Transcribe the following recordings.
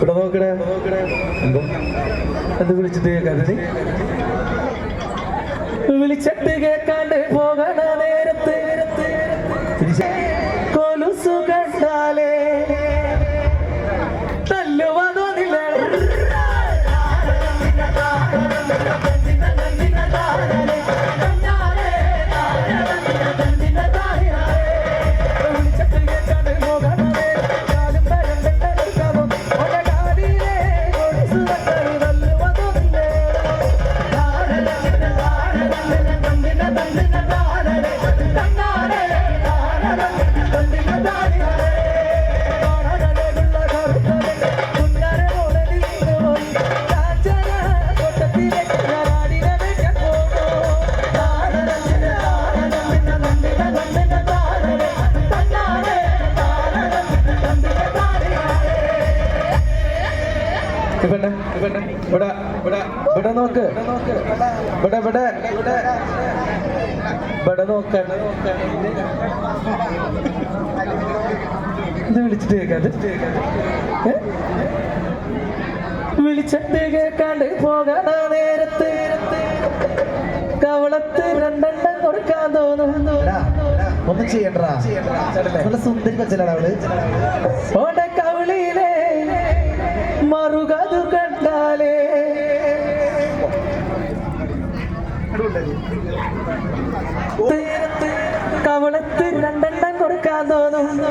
ഇവിടെ നോക്കണേ എന്ത് വിളിച്ചിട്ട് കേൾക്കാതെ വിളിച്ചിട്ട് കേൾക്കാണ്ട് പോകണ നേരത്ത് കൊലുസു കണ്ടാലേ തല്ലുവാ തോന്നില്ല ഇവിടെ നോക്ക് ഇവിടെ നോക്ക ഇത് വിളിച്ചിട്ട് കേൾക്കാതെ വിളിച്ചിട്ട് കേൾക്കാണ്ട് പോകണ നേരത്ത് കവളത്ത് രണ്ടെണ്ണം കൊടുക്കാൻ തോന്നുന്നു ഒന്നും ചെയ്യണ്ടാ സുന്ദരി കൊച്ചലാണ് അവള് ഓടെ കവിളിയിലെ മറുകതു കണ്ടാലേ കവളത്ത് രണ്ടെണ്ണം കൊടുക്കാൻ തോന്നുന്നു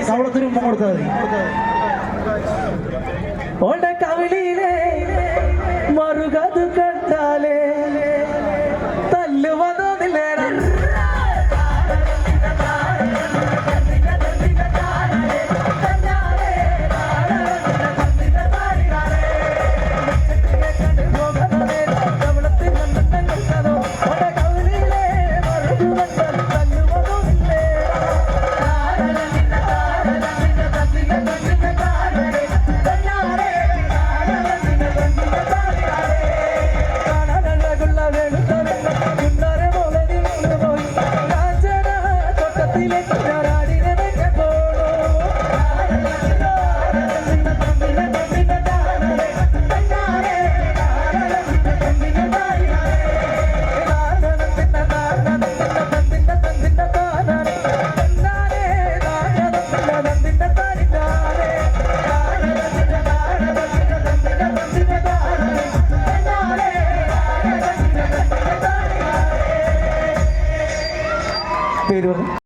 കവളത്തിന് ഉമ്മ കൊടുത്താൽ മതി ഓടെ കവിളിയിലെ മറുകതു കണ്ടാലേ